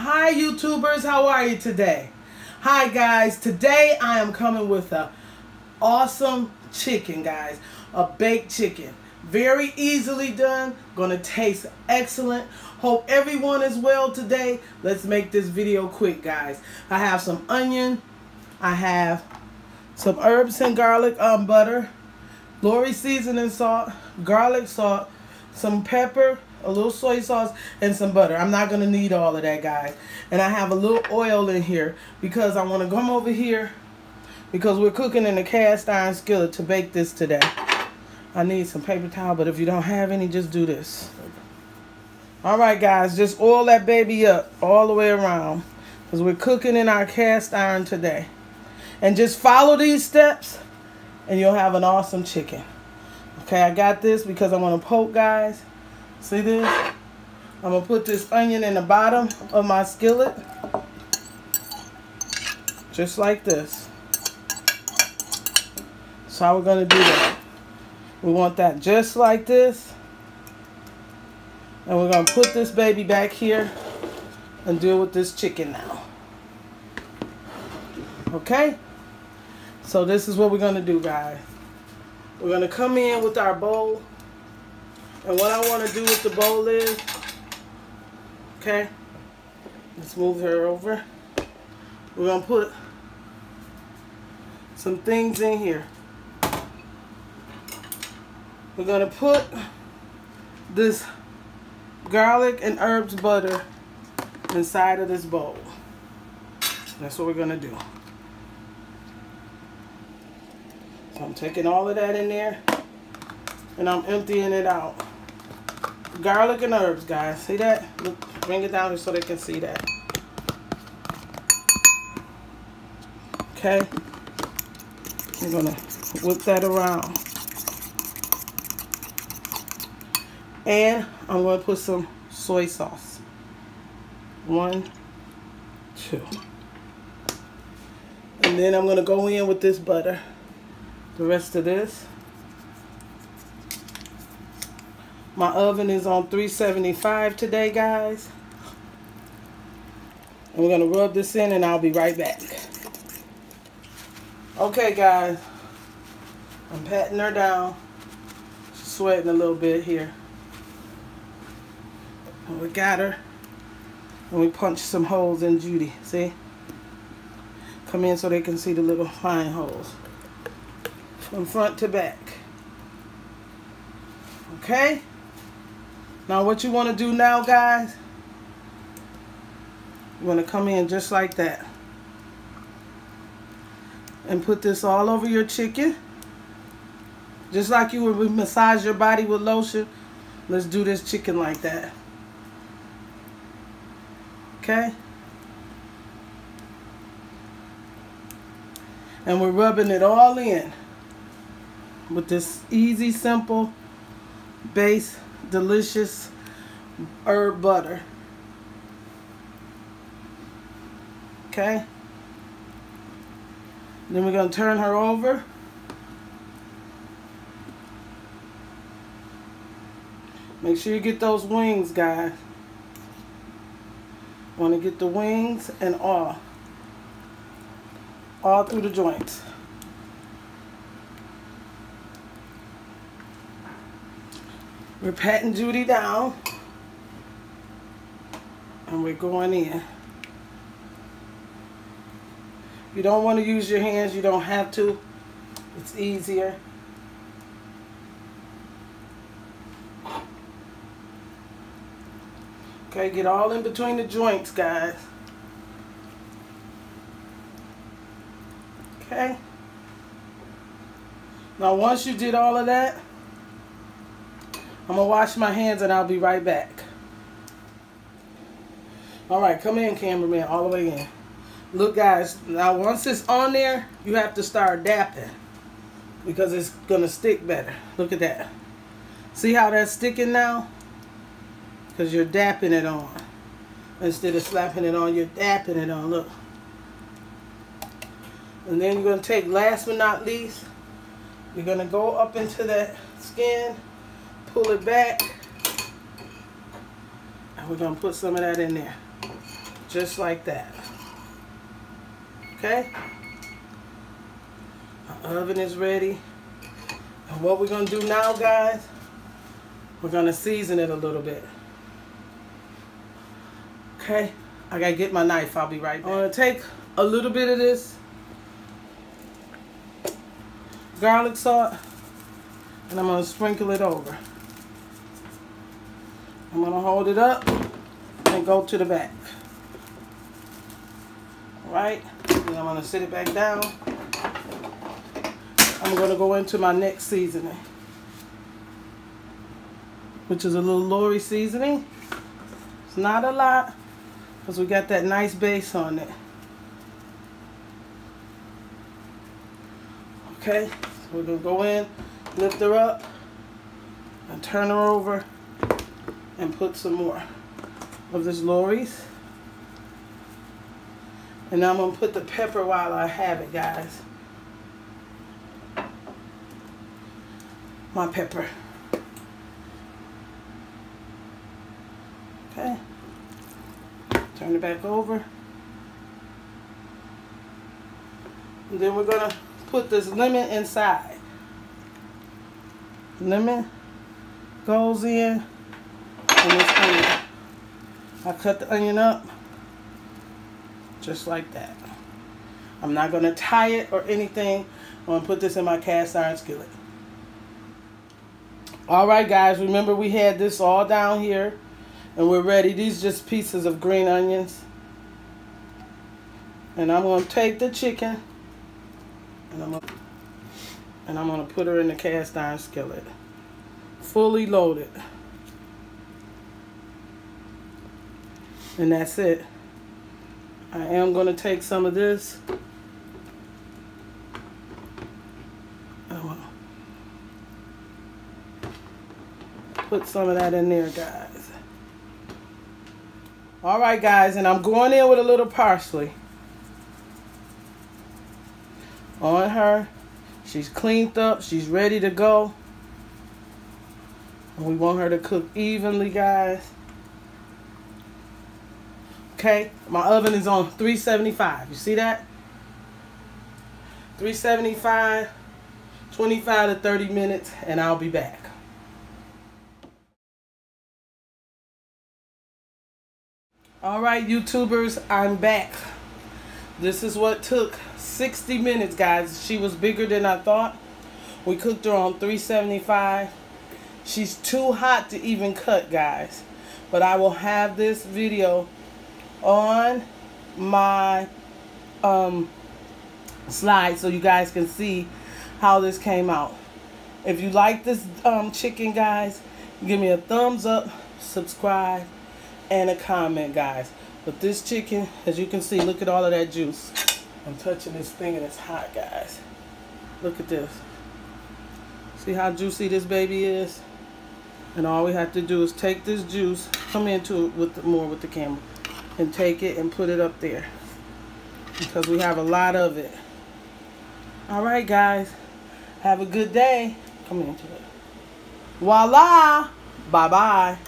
Hi YouTubers, how are you today? Hi guys, today I am coming with a awesome chicken, guys. A baked chicken. Very easily done, gonna taste excellent. Hope everyone is well today. Let's make this video quick, guys. I have some onion, I have some herbs and garlic butter, Lori seasoning salt, garlic salt, some pepper, a little soy sauce, and some butter. I'm not going to need all of that, guys. And I have a little oil in here because I want to come over here because we're cooking in a cast iron skillet to bake this today. I need some paper towel, but if you don't have any, just do this. Alright, guys, just oil that baby up all the way around because we're cooking in our cast iron today. And just follow these steps and you'll have an awesome chicken. Okay, I got this because I want to poke, guys. See this? I'm going to put this onion in the bottom of my skillet. Just like this. That's how we're going to do that. We want that just like this. And we're going to put this baby back here and deal with this chicken now. Okay? So this is what we're going to do, guys. We're going to come in with our bowl. And what I want to do with the bowl is, okay, let's move her over. We're going to put some things in here. We're going to put this garlic and herbs butter inside of this bowl. That's what we're going to do. So I'm taking all of that in there and I'm emptying it out. Garlic and herbs, guys. See that? Look, bring it down so they can see that. Okay. I'm going to whip that around. And I'm going to put some soy sauce. 1, 2. And then I'm going to go in with this butter. The rest of this. My oven is on 375 today, guys. And we're going to rub this in and I'll be right back. Okay, guys. I'm patting her down. She's sweating a little bit here. And we got her. And we punched some holes in Judy. See? Come in so they can see the little fine holes. From front to back. Okay? Now what you want to do now, guys, you want to come in just like that. And put this all over your chicken. Just like you would massage your body with lotion. Let's do this chicken like that. Okay? And we're rubbing it all in with this easy, simple, base, delicious herb butter. Okay? Then we're going to turn her over. Make sure you get those wings, guys. Want to get the wings and all through the joints. We're patting Judy down and we're going in. You don't want to use your hands, you don't have to. It's easier. Okay, get all in between the joints, guys. Okay. Now once you did all of that, I'm going to wash my hands and I'll be right back. Alright, come in, cameraman, all the way in. Look, guys, now once it's on there, you have to start dapping because it's going to stick better. Look at that. See how that's sticking now? Because you're dapping it on. Instead of slapping it on, you're dapping it on. Look. And then you're going to take, last but not least, you're going to go up into that skin. Pull it back, and we're going to put some of that in there. Just like that. Okay? Our oven is ready. And what we're going to do now, guys, we're going to season it a little bit. Okay? I got to get my knife. I'll be right back. I'm going to take a little bit of this garlic salt and I'm going to sprinkle it over. I'm going to hold it up and go to the back. Alright? Then I'm going to sit it back down. I'm going to go into my next seasoning, which is a little Lori seasoning. It's not a lot because we got that nice base on it. Okay, so we're going to go in, lift her up, and turn her over, and put some more of this Lori's. And now I'm going to put the pepper while I have it, guys. My pepper. Okay. Turn it back over. And then we're going to put this lemon inside. Lemon goes in and this onion. I cut the onion up just like that. I'm not going to tie it or anything. I'm going to put this in my cast iron skillet. Alright guys, remember we had this all down here and we're ready. These are just pieces of green onions. And I'm going to take the chicken and I'm going to put her in the cast iron skillet. Fully loaded. And that's it. I am going to take some of this. Put some of that in there, guys. Alright guys, and I'm going in with a little parsley on her. She's cleaned up, she's ready to go. And we want her to cook evenly, guys. Okay, my oven is on 375. You see that? 375, 25 to 30 minutes, and I'll be back. Alright YouTubers, I'm back. This is what took 60 minutes, guys. She was bigger than I thought. We cooked her on 375. She's too hot to even cut, guys. But I will have this video on my slide so you guys can see how this came out. If you like this chicken, guys, give me a thumbs up, subscribe, and a comment, guys. But this chicken, as you can see, look at all of that juice. I'm touching this thing and it's hot, guys. Look at this. See how juicy this baby is? And all we have to do is take this juice, come into it with more with the camera, and take it and put it up there because we have a lot of it. Alright guys, have a good day. Come into it. Voila! Bye bye.